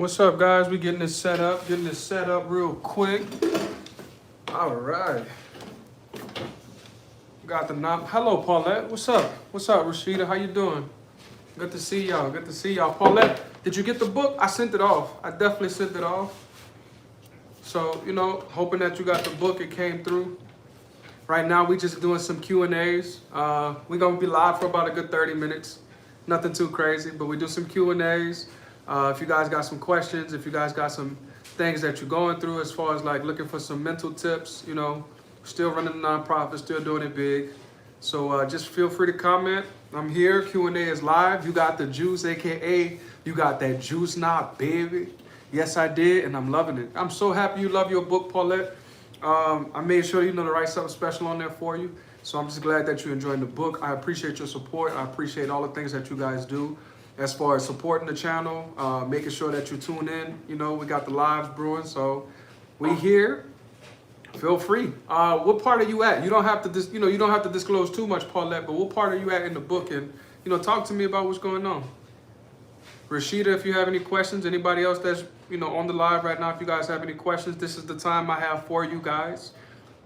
What's up, guys? We getting this set up real quick. All right. Got the Hello, Paulette. What's up? What's up, Rashida? How you doing? Good to see y'all. Good to see y'all. Paulette, did you get the book? I sent it off. I definitely sent it off. So, hoping that you got the book. It came through. Right now, we just doing some Q&As. We're going to be live for about a good 30 minutes. Nothing too crazy, but we do some Q&As. If you guys got some questions, if you guys got some things that you're going through as far as like looking for some mental tips, still running a nonprofit, still doing it big. So just feel free to comment. I'm here. Q&A is live. You got the juice, AKA you got that juice now, baby. Yes, I did, and I'm loving it. I'm so happy you love your book, Paulette. I made sure to write something special on there for you. So I'm just glad that you're enjoying the book. I appreciate your support. I appreciate all the things that you guys do as far as supporting the channel, making sure that you tune in. We got the lives brewing, so we here. Feel free. What part are you at? You don't have to you don't have to disclose too much, Paulette, but what part are you at in the book? And talk to me about what's going on. Rashida, if you have any questions, anybody else that's on the live right now, if you guys have any questions, this is the time I have for you guys.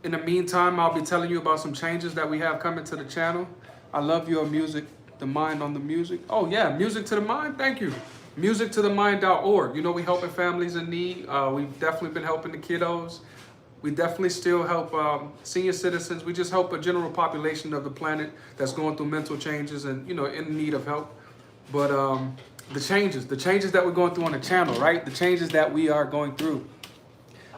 In the meantime, I'll be telling you about some changes that we have coming to the channel. I love your music. The mind on the music. Oh yeah, music to the mind. Thank you. musictothemind.org. We helping families in need. We've definitely been helping the kiddos. We definitely still help senior citizens. We just help a general population of the planet that's going through mental changes and in need of help. But the changes that we're going through on the channel, right? The changes that we are going through.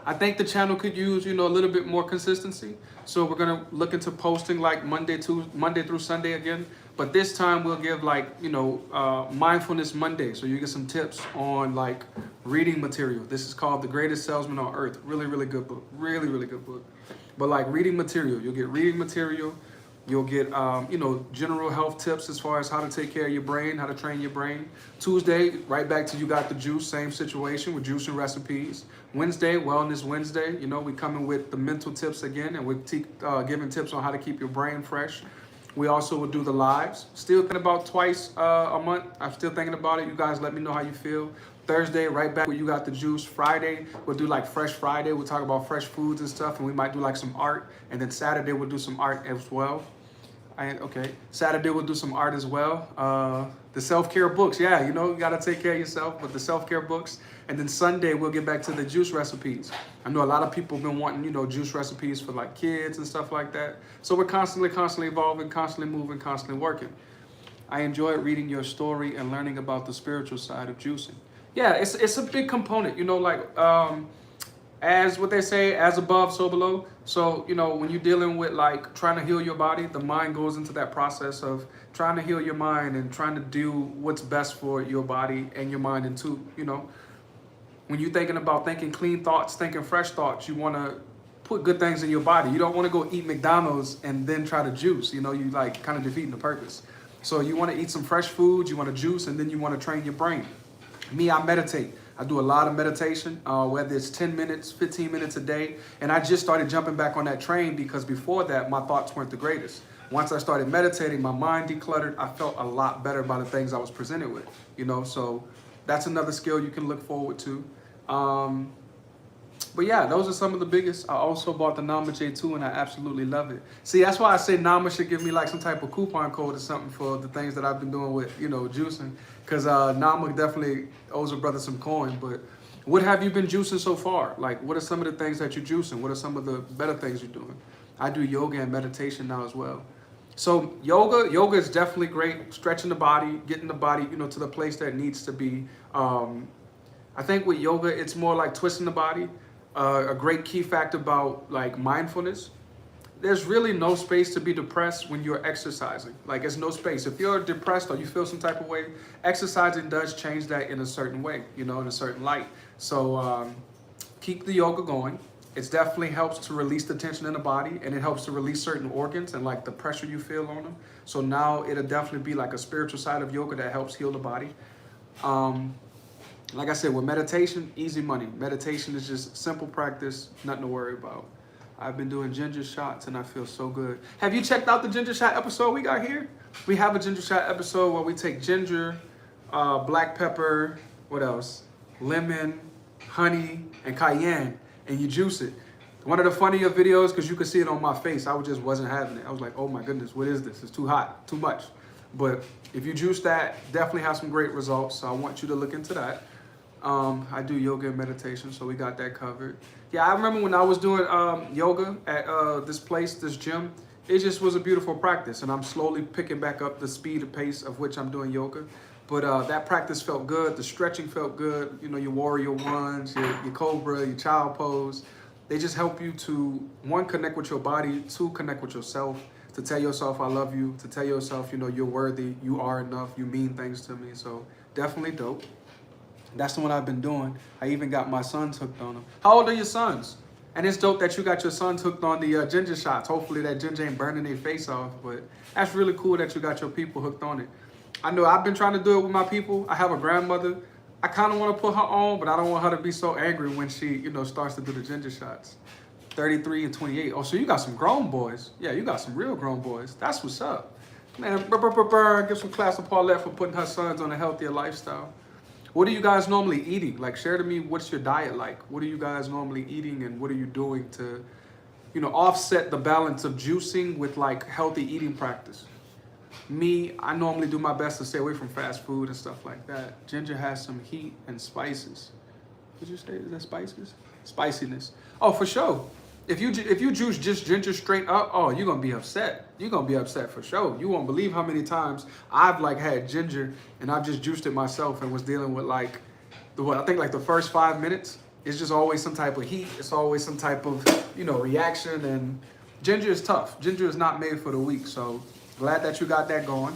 I think the channel could use a little bit more consistency. So we're gonna look into posting like Monday through Sunday again. But this time we'll give like, Mindfulness Monday. So you get some tips on like reading material. This is called The Greatest Salesman on Earth. Really, really good book. Really, really good book. But like reading material, you'll get reading material. You'll get, general health tips as far as how to take care of your brain, how to train your brain. Tuesday, right back to You Got the Juice, same situation with juice and recipes. Wednesday, Wellness Wednesday. We coming with the mental tips again, and we're giving tips on how to keep your brain fresh. We also will do the lives. Still thinking about twice a month. I'm still thinking about it. You guys let me know how you feel. Thursday, right back where You Got the Juice. Friday, we'll do like Fresh Friday. We'll talk about fresh foods and stuff, and we might do like some art. And then Saturday, we'll do some art as well. Saturday, we'll do some art as well. The self-care books. Yeah, you got to take care of yourself, but the self-care books. And then Sunday, we'll get back to the juice recipes. I know a lot of people have been wanting, juice recipes for like kids and stuff like that. So we're constantly evolving, constantly moving, constantly working. I enjoy reading your story and learning about the spiritual side of juicing. Yeah, it's a big component, as what they say, as above, so below. So, when you're dealing with like trying to heal your body, the mind goes into that process of trying to heal your mind and trying to do what's best for your body and your mind. And too, when you're thinking about thinking clean thoughts, thinking fresh thoughts, you want to put good things in your body. You don't want to go eat McDonald's and then try to juice. You like kind of defeating the purpose. So you want to eat some fresh foods, you want to juice, and then you want to train your brain. Me, I meditate. I do a lot of meditation, whether it's 10 minutes, 15 minutes a day. And I just started jumping back on that train because before that, my thoughts weren't the greatest. Once I started meditating, my mind decluttered. I felt a lot better by the things I was presented with, so that's another skill you can look forward to. But yeah, those are some of the biggest. I also bought the Nama J2 and I absolutely love it. See, that's why I say Nama should give me like some type of coupon code or something for the things that I've been doing with, juicing. Because Nama definitely owes a brother some coin. But what have you been juicing so far? Like, what are some of the things that you're juicing? What are some of the better things you're doing? I do yoga and meditation now as well. So yoga is definitely great. Stretching the body, getting the body, to the place that it needs to be. I think with yoga, it's more like twisting the body. A great key fact about like mindfulness, there's really no space to be depressed when you're exercising. Like, there's no space. If you're depressed or you feel some type of way, exercising does change that in a certain way, in a certain light. So keep the yoga going. It definitely helps to release the tension in the body, and it helps to release certain organs and like the pressure you feel on them. So now it'll definitely be like a spiritual side of yoga that helps heal the body. Like I said, with meditation, easy money. Meditation is just simple practice, nothing to worry about. I've been doing ginger shots and I feel so good. Have you checked out the ginger shot episode we got here? We have a ginger shot episode where we take ginger, black pepper, what else? lemon, honey, and cayenne, and you juice it. One of the funnier videos, because you could see it on my face, I just wasn't having it. I was like, oh my goodness, what is this? It's too hot, too much. But if you juice that, definitely have some great results. So I want you to look into that. I do yoga and meditation, so we got that covered. Yeah, I remember when I was doing yoga at this place, this gym, it just was a beautiful practice. And I'm slowly picking back up the speed and pace of which I'm doing yoga. But that practice felt good. The stretching felt good. You know, your warrior ones, your cobra, your child pose. They just help you to, one, connect with your body, two, connect with yourself, to tell yourself I love you, to tell yourself, you know, you're worthy, you are enough, you mean things to me. So definitely dope. That's the one I've been doing. I even got my sons hooked on them. How old are your sons? And it's dope that you got your sons hooked on the ginger shots. Hopefully that ginger ain't burning their face off, but that's really cool that you got your people hooked on it. I know I've been trying to do it with my people. I have a grandmother. I kind of want to put her on, but I don't want her to be so angry when she, you know, starts to do the ginger shots. 33 and 28. Oh, so you got some grown boys. Yeah, you got some real grown boys. That's what's up. Man, give some claps to Paulette for putting her sons on a healthier lifestyle. What are you guys normally eating? Like, share to me, what's your diet like? What are you guys normally eating, and what are you doing to, you know, offset the balance of juicing with like healthy eating practice? Me, I normally do my best to stay away from fast food and stuff like that. Ginger has some heat and spices. Would you say, is that spices? Spiciness. Oh, for sure. If you juice just ginger straight up, oh, you're gonna be upset. You're gonna be upset for sure. You won't believe how many times I've like had ginger and I've just juiced it myself and was dealing with like I think like the first 5 minutes. It's just always some type of heat. It's always some type of, you know, reaction. And ginger is tough. Ginger is not made for the weak. So glad that you got that going.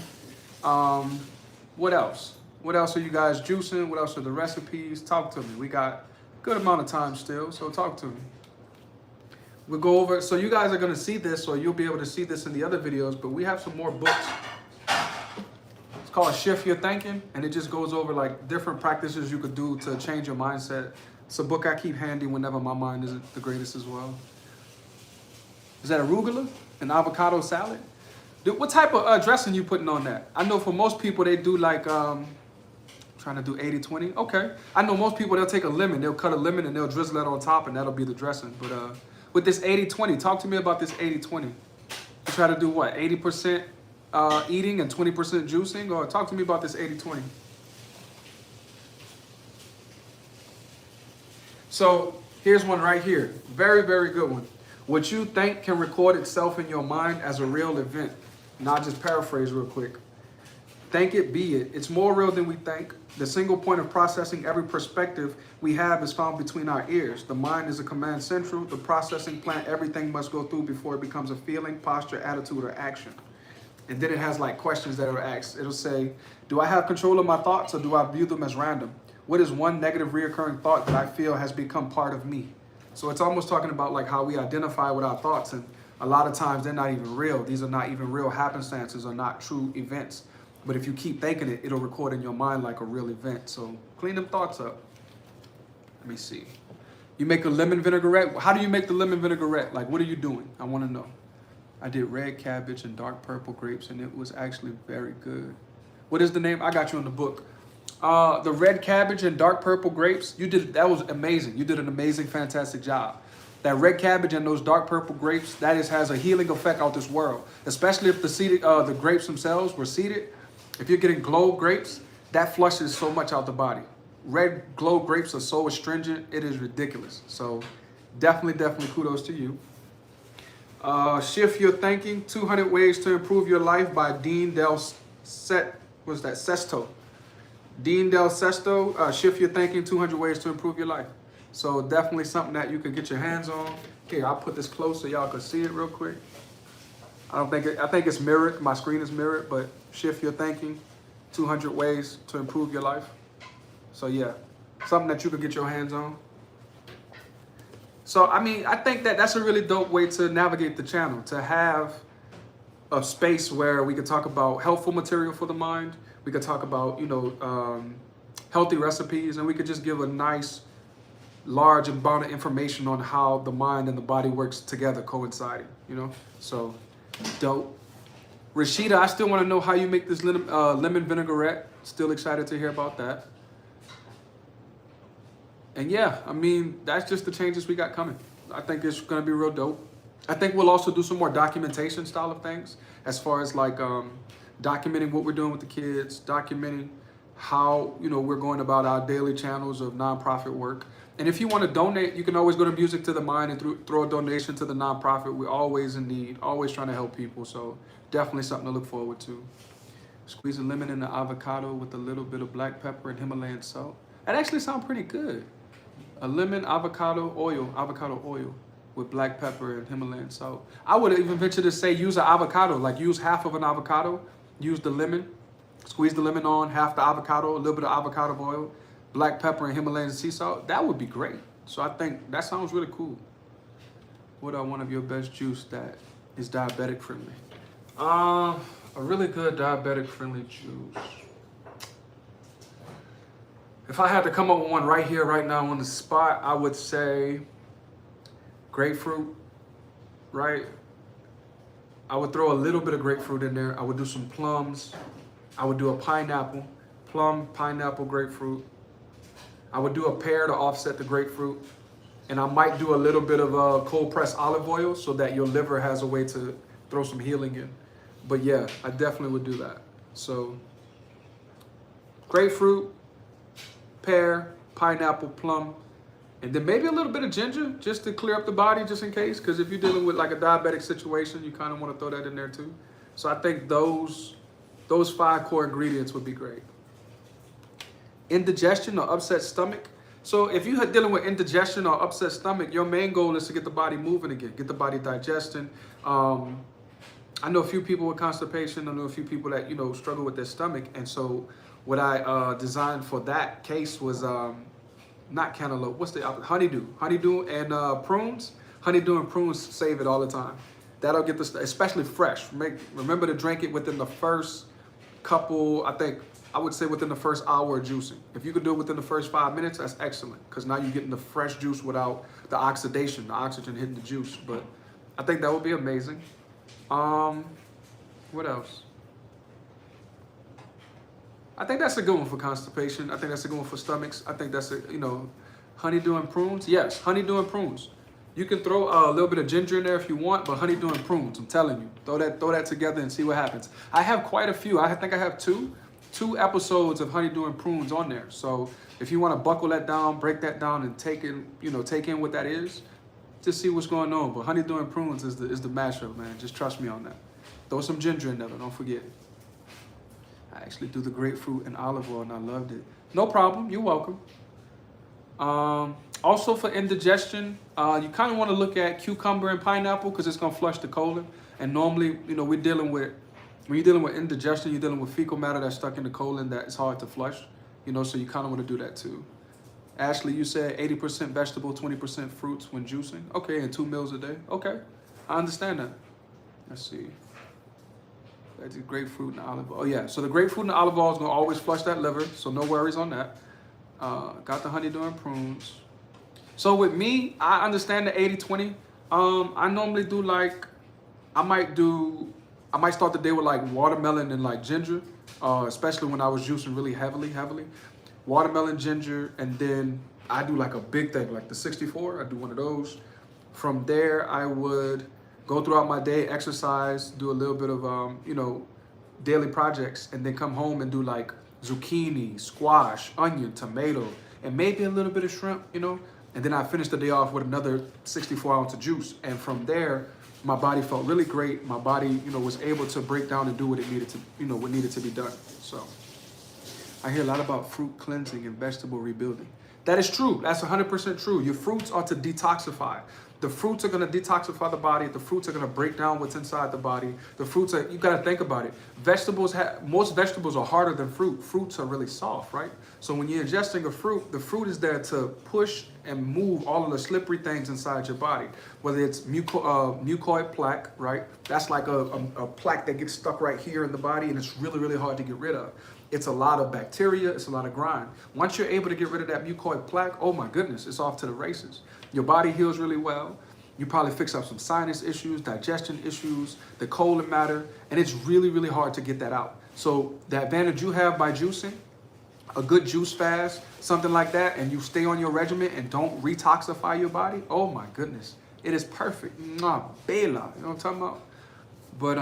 What else? What else are you guys juicing? What else are the recipes? Talk to me. We got a good amount of time still, so talk to me. We'll go over, so you guys are gonna see this, or you'll be able to see this in the other videos, but we have some more books. It's called Shift Your Thinking, and it just goes over like different practices you could do to change your mindset. It's a book I keep handy whenever my mind isn't the greatest as well. Is that arugula? An avocado salad? Dude, what type of dressing you putting on that? I know for most people they do like, trying to do 80-20. Okay. I know most people, they'll take a lemon, they'll cut a lemon and they'll drizzle it on top and that'll be the dressing. But with this 80-20, talk to me about this 80-20. You try to do what, 80% eating and 20% juicing? Or talk to me about this 80-20. So here's one right here. Very, very good one. What you think can record itself in your mind as a real event. And I'll just paraphrase real quick. Think it, be it. It's more real than we think. The single point of processing every perspective we have is found between our ears. The mind is a command central. The processing plant everything must go through before it becomes a feeling, posture, attitude, or action. And then it has like questions that are asked. It'll say, do I have control of my thoughts or do I view them as random? What is one negative reoccurring thought that I feel has become part of me? So it's almost talking about like how we identify with our thoughts, and a lot of times they're not even real. These are not even real happenstances or not true events. But if you keep thinking it, it'll record in your mind like a real event. So clean them thoughts up. Let me see. You make a lemon vinaigrette. How do you make the lemon vinaigrette? Like, what are you doing? I want to know. I did red cabbage and dark purple grapes, and it was actually very good. What is the name? I got you on the book. The red cabbage and dark purple grapes, that was amazing. You did an amazing, fantastic job. That red cabbage and those dark purple grapes, has a healing effect out this world. Especially if the grapes themselves were seeded. If you're getting globe grapes, that flushes so much out the body. Red globe grapes are so astringent, it is ridiculous. So definitely kudos to you. Shift Your Thinking, 200 Ways to Improve Your Life by Dean Del Sesto. Dean Del Sesto, Shift Your Thinking, 200 Ways to Improve Your Life. So definitely something that you can get your hands on. Here, I'll put this close so y'all can see it real quick. I think it's mirrored. My screen is mirrored, but Shift Your Thinking, 200 Ways to Improve Your Life. So yeah, something that you can get your hands on. So, I mean, I think that's a really dope way to navigate the channel, to have a space where we could talk about helpful material for the mind. We could talk about, healthy recipes, and we could just give a nice, large amount of information on how the mind and the body works together, coinciding, So, dope. Rashida, I still want to know how you make this lemon vinaigrette. Still excited to hear about that. And yeah, I mean, that's just the changes we got coming. I think it's gonna be real dope. I think we'll also do some more documentation style of things, as far as like documenting what we're doing with the kids, documenting how, you know, we're going about our daily channels of nonprofit work. And if you want to donate, you can always go to Music to the Mind and throw a donation to the nonprofit. We're always in need, always trying to help people. So definitely something to look forward to. Squeeze a lemon in the avocado with a little bit of black pepper and Himalayan salt. That actually sounds pretty good. A lemon, avocado oil with black pepper and Himalayan salt. I would even venture to say use an avocado, like use half of an avocado, use the lemon, squeeze the lemon on, half the avocado, a little bit of avocado oil, black pepper and Himalayan sea salt. That would be great. So I think that sounds really cool. What are one of your best juice that is diabetic friendly? A really good diabetic friendly juice. If I had to come up with one right here, right now on the spot, I would say grapefruit, right? I would throw a little bit of grapefruit in there. I would do some plums. I would do a pineapple, plum, pineapple, grapefruit. I would do a pear to offset the grapefruit. And I might do a little bit of cold pressed olive oil so that your liver has a way to throw some healing in. But yeah, I definitely would do that. So grapefruit, pear, pineapple, plum, and then maybe a little bit of ginger just to clear up the body just in case. Because if you're dealing with like a diabetic situation, you kind of want to throw that in there too. So I think those 5 core ingredients would be great. Indigestion or upset stomach. So if you're dealing with indigestion or upset stomach, your main goal is to get the body moving again, get the body digesting. I know a few people with constipation. I know a few people that, you know, struggle with their stomach. And so what I designed for that case was not cantaloupe. What's the opposite? Honeydew. Honeydew and prunes. Honeydew and prunes save it all the time. That'll get the, especially fresh. Remember to drink it within the first couple, I would say within the first hour of juicing. If you could do it within the first 5 minutes, that's excellent. Because now you're getting the fresh juice without the oxidation, the oxygen hitting the juice. But I think that would be amazing. What else? I think that's a good one for constipation. I think that's a good one for stomachs. I think that's a, you know, honeydew and prunes. Yes, honeydew and prunes. You can throw a little bit of ginger in there if you want, but honeydew and prunes, I'm telling you, throw that together and see what happens. I have quite a few. I think I have two episodes of honeydew and prunes on there. So if you want to buckle that down, break that down, and take in what that is, just see what's going on. But honeydew and prunes is the mashup, man. Just trust me on that. Throw some ginger in there, don't forget. I actually do the grapefruit and olive oil, and I loved it. No problem. You're welcome. Also for indigestion, you kind of want to look at cucumber and pineapple because it's going to flush the colon. And normally, you know, when you're dealing with indigestion, you're dealing with fecal matter that's stuck in the colon that is hard to flush. You know, so you kind of want to do that too. Ashley, you said 80% vegetable, 20% fruits when juicing. Okay, and 2 meals a day. Okay, I understand that. Let's see. That's grapefruit and olive oil. Oh yeah, so the grapefruit and olive oil is gonna always flush that liver, so no worries on that. Got the honeydew and prunes. So with me, I understand the 80-20. I normally do like, I might start the day with like watermelon and like ginger, especially when I was juicing really heavily. Watermelon, ginger, and then I do like a big thing, like the 64, I do one of those. From there, I would go throughout my day, exercise, do a little bit of, daily projects, and then come home and do like zucchini, squash, onion, tomato, and maybe a little bit of shrimp, and then I finish the day off with another 64 ounce of juice. And from there, my body felt really great. My body, was able to break down and do what it needed to, what needed to be done. So I hear a lot about fruit cleansing and vegetable rebuilding. That is true. That's 100% true. Your fruits are to detoxify. The fruits are going to detoxify the body. The fruits are going to break down what's inside the body. The fruits are, you got to think about it. Most vegetables are harder than fruit. Fruits are really soft, right? So when you're ingesting a fruit, the fruit is there to push and move all of the slippery things inside your body. Whether it's mucoid plaque, right? That's like a plaque that gets stuck right here in the body, and it's really, really hard to get rid of. It's a lot of bacteria, it's a lot of grind. Once you're able to get rid of that mucoid plaque, oh my goodness, it's off to the races. Your body heals really well. You probably fix up some sinus issues, digestion issues, the colon matter, and it's really, really hard to get that out. So the advantage you have by juicing, a good juice fast, something like that, and you stay on your regimen and don't retoxify your body, oh my goodness, it is perfect. Mwah, bela, you know what I'm talking about? But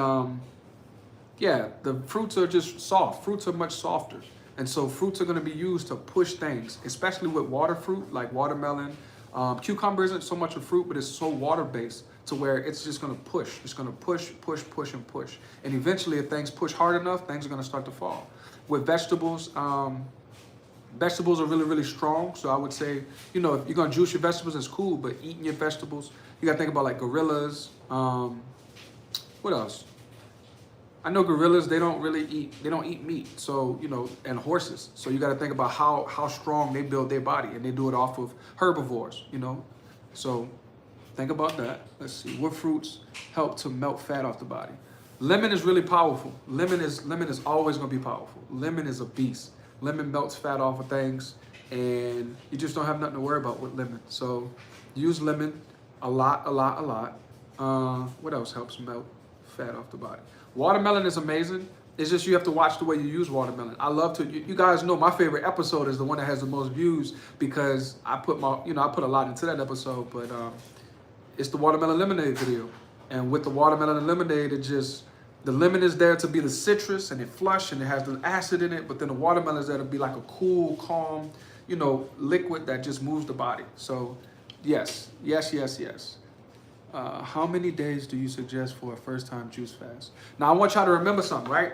yeah, the fruits are just soft. Fruits are much softer. And so fruits are going to be used to push things, especially with water fruit like watermelon. Cucumber isn't so much a fruit, but it's so water-based to where it's just going to push. It's going to push, push, push, and push. And eventually, if things push hard enough, things are going to start to fall. With vegetables, vegetables are really, really strong. So I would say, you know, if you're going to juice your vegetables, it's cool. But eating your vegetables, you got to think about like gorillas. What else? I know gorillas, they don't eat meat. So, you know, and horses. So you got to think about how strong they build their body, and they do it off of herbivores, you know. So think about that. Let's see, what fruits help to melt fat off the body? Lemon is really powerful. Lemon is always going to be powerful. Lemon is a beast. Lemon melts fat off of things, and you just don't have nothing to worry about with lemon. So use lemon a lot. What else helps melt fat off the body? Watermelon is amazing. It's just you have to watch the way you use watermelon. I love to, you guys know my favorite episode is the one that has the most views because I put a lot into that episode, but it's the watermelon lemonade video. And with the watermelon and lemonade, the lemon is there to be the citrus and it flush and it has the acid in it, but then the watermelon is there to be like a cool, calm, you know, liquid that just moves the body. So yes. How many days do you suggest for a first-time juice fast? Now, I want y'all to remember something, right?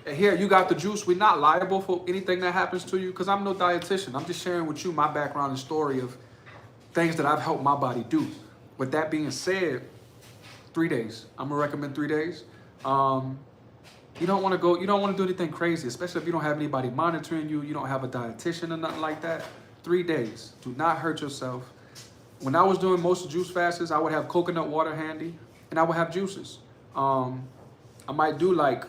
Here, you got the juice. We're not liable for anything that happens to you because I'm no dietitian. I'm just sharing with you my background and story of things that I've helped my body do. With that being said, 3 days. I'm going to recommend 3 days. You don't want to do anything crazy, especially if you don't have anybody monitoring you. You don't have a dietitian or nothing like that. 3 days. Do not hurt yourself. When I was doing most juice fasts, I would have coconut water handy, and I would have juices. I might do like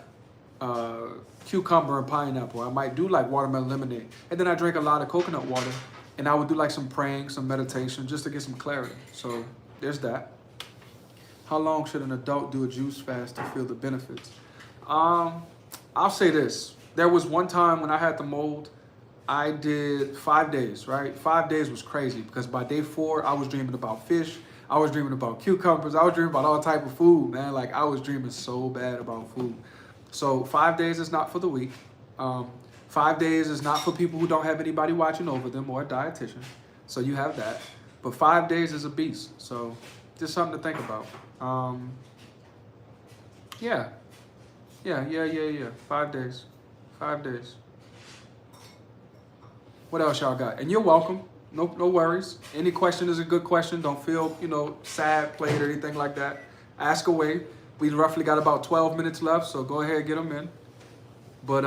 cucumber and pineapple. I might do like watermelon lemonade. And then I drink a lot of coconut water, and I would do like some praying, some meditation, just to get some clarity. So there's that. How long should an adult do a juice fast to feel the benefits? I'll say this. There was one time when I had the mold, I did 5 days, right? 5 days was crazy because by day 4, I was dreaming about fish. I was dreaming about cucumbers. I was dreaming about all type of food, man. Like I was dreaming so bad about food. So 5 days is not for the weak. 5 days is not for people who don't have anybody watching over them or a dietitian. So you have that. But 5 days is a beast. So just something to think about. Yeah. 5 days. 5 days. What else y'all got? And you're welcome. No worries. Any question is a good question. Don't feel, sad, played, or anything like that. Ask away. We roughly got about 12 minutes left, so go ahead and get them in. But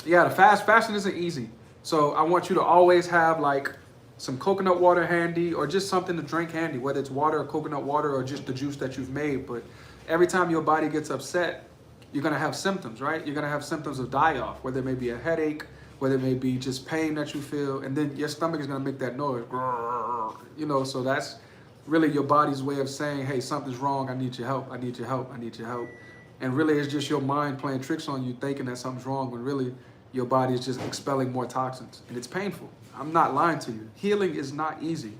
yeah, the fasting isn't easy. So I want you to always have like some coconut water handy or just something to drink handy, whether it's water or coconut water or just the juice that you've made. But every time your body gets upset, you're going to have symptoms, right? You're going to have symptoms of die-off, whether it may be a headache, whether it may be just pain that you feel, and then your stomach is going to make that noise. So that's really your body's way of saying, hey, something's wrong. I need your help. I need your help. I need your help. And really, it's just your mind playing tricks on you, thinking that something's wrong, when really your body is just expelling more toxins. And it's painful. I'm not lying to you. Healing is not easy.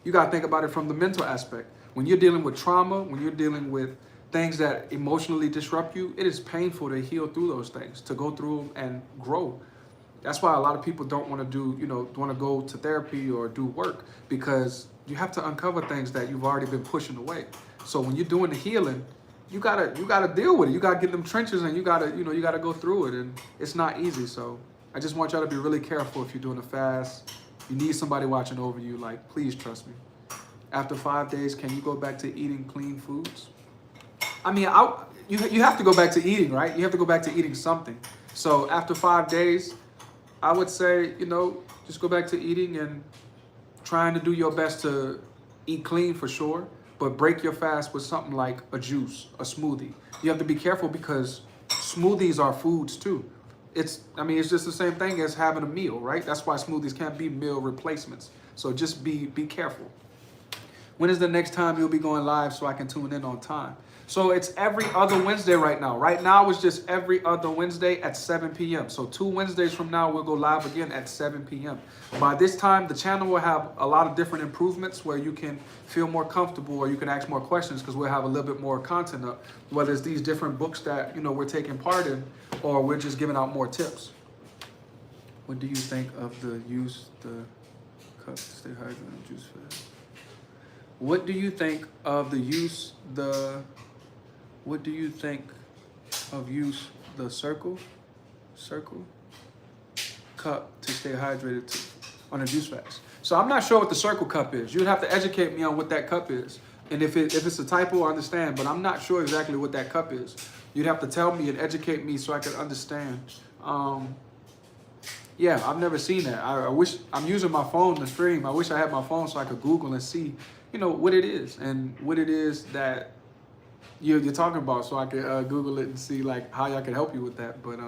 You got to think about it from the mental aspect. When you're dealing with trauma, when you're dealing with things that emotionally disrupt you, it is painful to heal through those things, to go through them and grow. That's why a lot of people don't want to go to therapy or do work, because you have to uncover things that you've already been pushing away. So when you're doing the healing, you gotta deal with it. You gotta get them trenches, and you gotta go through it, and it's not easy. So I just want y'all to be really careful if you're doing a fast. You need somebody watching over you. Like, please trust me. After 5 days, can you go back to eating clean foods? I mean, you have to go back to eating, right? You have to go back to eating something. So after 5 days, I would say, just go back to eating and trying to do your best to eat clean for sure, but break your fast with something like a juice, a smoothie. You have to be careful because smoothies are foods too. It's just the same thing as having a meal, right? That's why smoothies can't be meal replacements. So just be careful. When is the next time you'll be going live so I can tune in on time? So it's every other Wednesday right now. Right now it's just every other Wednesday at 7 p.m. So 2 Wednesdays from now, we'll go live again at 7 p.m. By this time, the channel will have a lot of different improvements where you can feel more comfortable or you can ask more questions because we'll have a little bit more content up, whether it's these different books that, we're taking part in or we're just giving out more tips. What do you think of the cup to stay hydrated and juice fast? What do you think of the circle cup to stay hydrated on a juice fast? So I'm not sure what the circle cup is. You'd have to educate me on what that cup is. And if it's a typo, I understand, but I'm not sure exactly what that cup is. You'd have to tell me and educate me so I could understand. Yeah, I've never seen that. I wish, I'm using my phone to stream. I wish I had my phone so I could Google and see, what it is and what it is that you're talking about, so I could Google it and see like how I could help you with that. But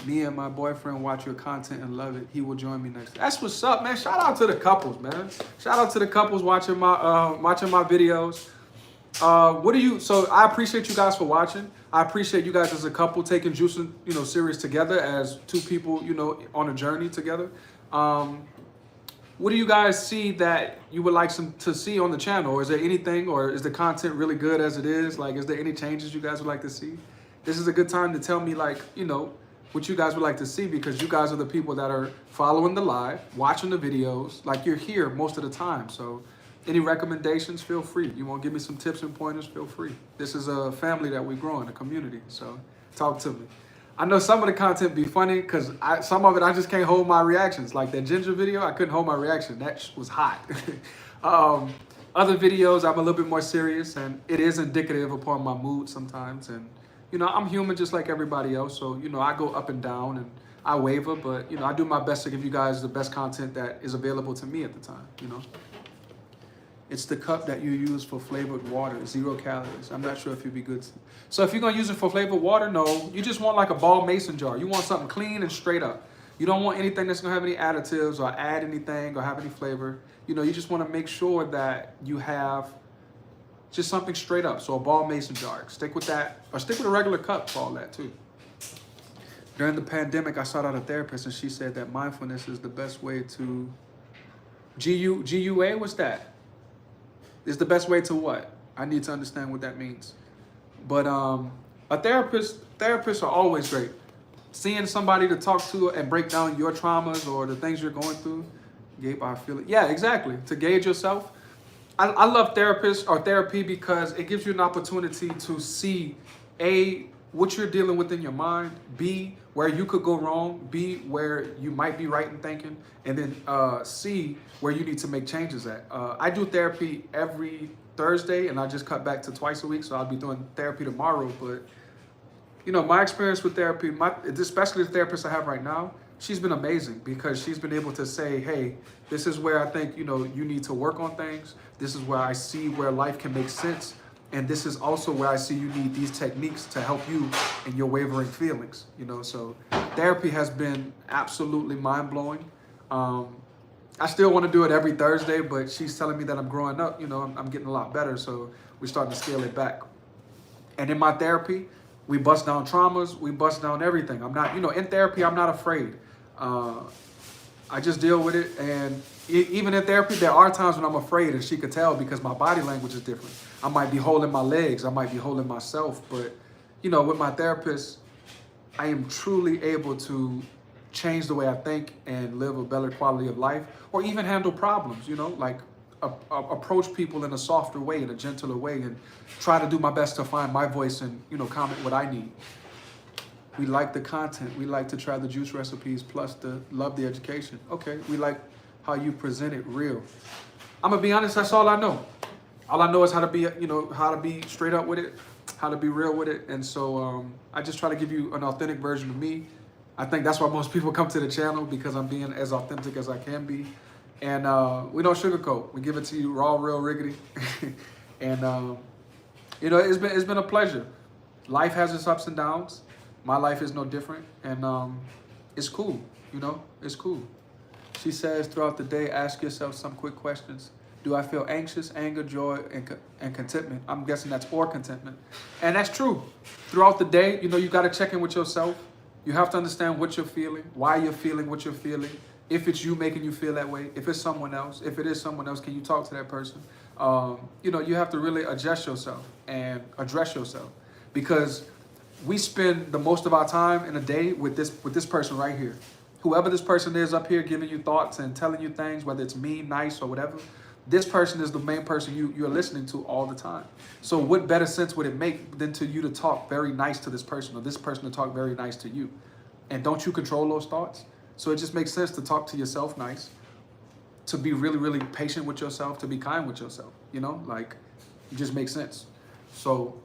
me and my boyfriend watch your content and love it. He will join me next. That's what's up, man. Shout out to the couples, man. Shout out to the couples watching my videos. So I appreciate you guys for watching. I appreciate you guys as a couple taking juicing, series together as two people, on a journey together. What do you guys see that you would like to see on the channel? Or is there anything, or is the content really good as it is? Like, is there any changes you guys would like to see? This is a good time to tell me, like, what you guys would like to see, because you guys are the people that are following the live, watching the videos, like you're here most of the time. So any recommendations, feel free. You want to give me some tips and pointers, feel free. This is a family that we grow in, a community. So talk to me. I know some of the content be funny because some of it I just can't hold my reactions. Like that ginger video, I couldn't hold my reaction. That was hot. Other videos, I'm a little bit more serious, and it is indicative upon my mood sometimes. And, I'm human just like everybody else. So, I go up and down and I waver, but, I do my best to give you guys the best content that is available to me at the time, It's the cup that you use for flavored water, 0 calories. I'm not sure if you'd be good. So if you're gonna use it for flavored water, no, you just want like a ball mason jar. You want something clean and straight up. You don't want anything that's gonna have any additives or add anything or have any flavor. You just wanna make sure that you have just something straight up. So a ball mason jar, stick with that, or stick with a regular cup for all that too. During the pandemic, I sought out a therapist and she said that mindfulness is the best way to, GUA, what's that? Is the best way to what? I need to understand what that means. But a therapists are always great. Seeing somebody to talk to and break down your traumas or the things you're going through. Gabe, I feel it. Yeah, exactly. To gauge yourself. I love therapists or therapy because it gives you an opportunity to see, A, what you're dealing with in your mind, B, where you could go wrong, B, where you might be right in thinking, and then C, where you need to make changes at. I do therapy every Thursday, and I just cut back to twice a week, so I'll be doing therapy tomorrow. But, my experience with therapy, especially the therapist I have right now, she's been amazing because she's been able to say, hey, this is where I think, you need to work on things. This is where I see where life can make sense. And this is also where I see you need these techniques to help you in your wavering feelings, So therapy has been absolutely mind-blowing. I still want to do it every Thursday, but she's telling me that I'm growing up, I'm getting a lot better. So we're starting to scale it back. And in my therapy, we bust down traumas, we bust down everything. I'm not, in therapy, I'm not afraid. I just deal with it. And even in therapy, there are times when I'm afraid, and she could tell because my body language is different. I might be holding my legs, I might be holding myself, but with my therapist, I am truly able to change the way I think and live a better quality of life, or even handle problems, like approach people in a softer way, in a gentler way, and try to do my best to find my voice and, comment what I need. We like the content. We like to try the juice recipes, plus love the education. Okay, we like how you present it real. I'm gonna be honest, that's all I know. All I know is how to be, how to be straight up with it, how to be real with it. And so I just try to give you an authentic version of me. I think that's why most people come to the channel, because I'm being as authentic as I can be. And we don't sugarcoat. We give it to you raw, real, riggedy. And it's been a pleasure. Life has its ups and downs. My life is no different, and it's cool, it's cool. She says throughout the day, ask yourself some quick questions. Do I feel anxious, anger, joy, and contentment? I'm guessing that's or contentment. And that's true. Throughout the day, you know, you got to check in with yourself. You have to understand what you're feeling, why you're feeling what you're feeling. If it's you making you feel that way, if it's someone else, if it is someone else, can you talk to that person? You know, you have to really adjust yourself and address yourself, because we spend the most of our time in a day with this person right here. Whoever this person is up here giving you thoughts and telling you things, whether it's mean, nice, or whatever, this person is the main person you're listening to all the time. So what better sense would it make than to you to talk very nice to this person, or this person to talk very nice to you? And don't you control those thoughts? So it just makes sense to talk to yourself nice, to be really, really patient with yourself, to be kind with yourself. You know, like, it just makes sense. So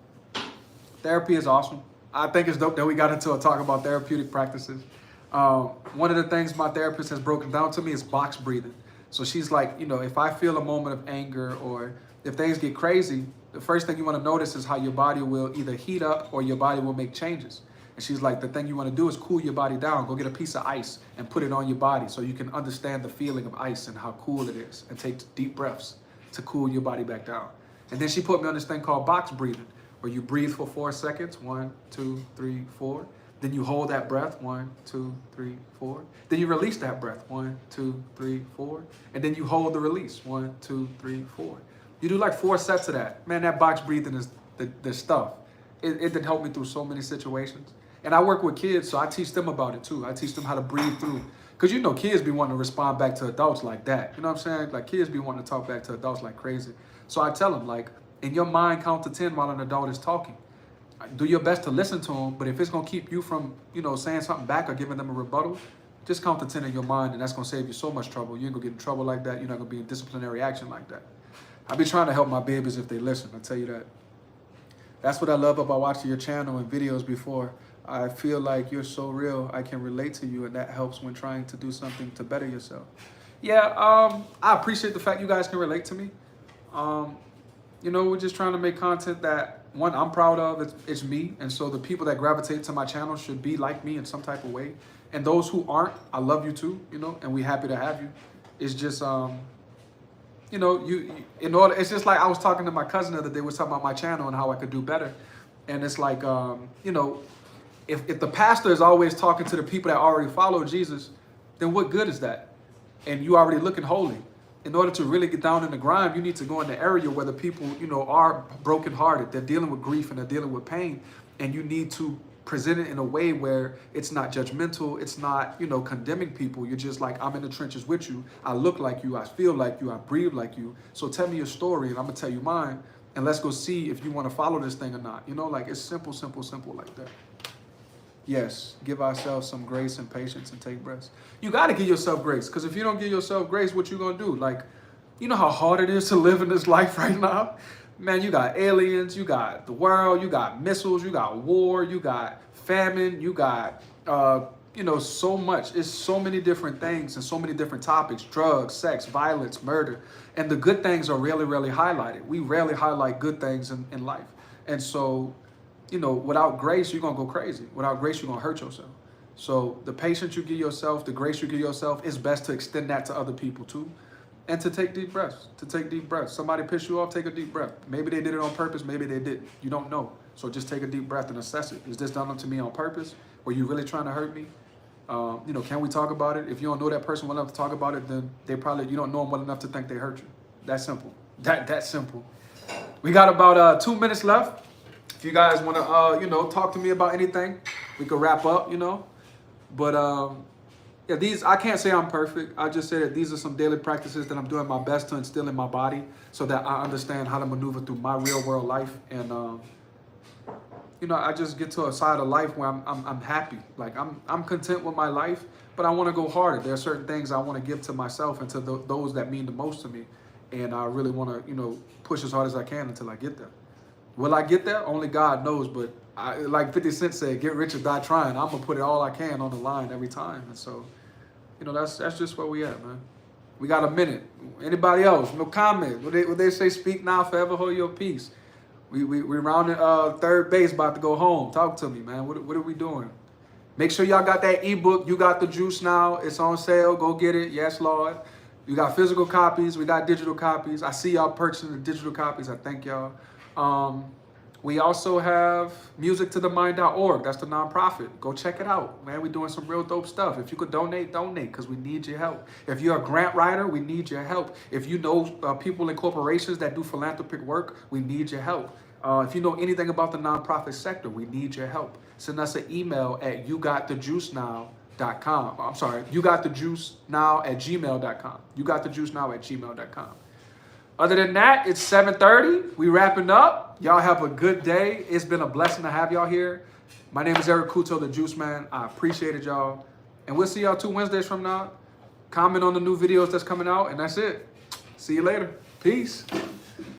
therapy is awesome. I think it's dope that we got into a talk about therapeutic practices. One of the things my therapist has broken down to me is box breathing. So she's like, you know, if I feel a moment of anger or if things get crazy, the first thing you want to notice is how your body will either heat up or your body will make changes. And she's like, the thing you want to do is cool your body down. Go get a piece of ice and put it on your body so you can understand the feeling of ice and how cool it is, and take deep breaths to cool your body back down. And then she put me on this thing called box breathing, where you breathe for 4 seconds, 1, 2, 3, 4. Then you hold that breath, 1, 2, 3, 4. Then you release that breath, 1, 2, 3, 4. And then you hold the release, 1, 2, 3, 4. You do like 4 sets of that. Man, that box breathing is the stuff. It did help me through so many situations. And I work with kids, so I teach them about it too. I teach them how to breathe through. Because you know, kids be wanting to respond back to adults like that. You know what I'm saying? Like, kids be wanting to talk back to adults like crazy. So I tell them, like, in your mind, count to 10 while an adult is talking. Do your best to listen to them, but if it's going to keep you from, you know, saying something back or giving them a rebuttal, just count to 10 in your mind, and that's going to save you so much trouble. You ain't going to get in trouble like that. You're not going to be in disciplinary action like that. I be trying to help my babies if they listen, I tell you that. That's what I love about watching your channel and videos before. I feel like you're so real, I can relate to you, and that helps when trying to do something to better yourself. Yeah, I appreciate the fact you guys can relate to me. You know, we're just trying to make content that, one, I'm proud of. It's me, and so the people that gravitate to my channel should be like me in some type of way. And those who aren't, I love you too, you know, and we're happy to have you. It's just, you know, in order, it's just like I was talking to my cousin the other day, was talking about my channel and how I could do better. And it's like, you know, if the pastor is always talking to the people that already follow Jesus, then what good is that? And you already looking holy. In order to really get down in the grind, you need to go in the area where the people, you know, are brokenhearted. They're dealing with grief and they're dealing with pain. And you need to present it in a way where it's not judgmental. It's not, you know, condemning people. You're just like, I'm in the trenches with you. I look like you. I feel like you. I breathe like you. So tell me your story and I'm going to tell you mine. And let's go see if you want to follow this thing or not. You know, like, it's simple, simple, simple like that. Yes, give ourselves some grace and patience and take breaths. You got to give yourself grace, because if you don't give yourself grace, what you going to do? Like, you know how hard it is to live in this life right now? Man, you got aliens, you got the world, you got missiles, you got war, you got famine, you got, you know, so much. It's so many different things and so many different topics: drugs, sex, violence, murder. And the good things are rarely, rarely highlighted. We rarely highlight good things in life. And so, you know, without grace, you're going to go crazy. Without grace, you're going to hurt yourself. So the patience you give yourself, the grace you give yourself, it's best to extend that to other people too. And to take deep breaths, Somebody pissed you off, take a deep breath. Maybe they did it on purpose, maybe they didn't. You don't know. So just take a deep breath and assess it. Is this done to me on purpose? Were you really trying to hurt me? You know, can we talk about it? If you don't know that person well enough to talk about it, then you don't know them well enough to think they hurt you. That's simple. That's simple. We got about 2 minutes left. If you guys want to, you know, talk to me about anything, we could wrap up, you know. But, yeah, I can't say I'm perfect. I just say that these are some daily practices that I'm doing my best to instill in my body so that I understand how to maneuver through my real world life. And, you know, I just get to a side of life where I'm happy. Like, I'm content with my life, but I want to go harder. There are certain things I want to give to myself and to those that mean the most to me. And I really want to, you know, push as hard as I can until I get there. Will I get there? Only God knows, but like 50 Cent said, get rich or die trying. I'm going to put it all I can on the line every time. And so, you know, that's just where we at, man. We got a minute. Anybody else? No comment. What they say, speak now, forever hold your peace. We rounded third base, about to go home. Talk to me, man. What are we doing? Make sure y'all got that ebook. You got the juice now. It's on sale. Go get it. Yes, Lord. You got physical copies. We got digital copies. I see y'all purchasing the digital copies. I thank y'all. We also have musictothemind.org. That's the nonprofit. Go check it out, man. We're doing some real dope stuff. If you could donate, because we need your help. If you're a grant writer, we need your help. If you know people in corporations that do philanthropic work, we need your help. If you know anything about the nonprofit sector, we need your help. Send us an email at yougotthejuicenow.com. I'm sorry, yougotthejuicenow@gmail.com. yougotthejuicenow@gmail.com. Other than that, it's 7:30. We wrapping up. Y'all have a good day. It's been a blessing to have y'all here. My name is Eric Kuto, the Juice Man. I appreciate it, y'all. And we'll see y'all 2 Wednesdays from now. Comment on the new videos that's coming out, and that's it. See you later. Peace.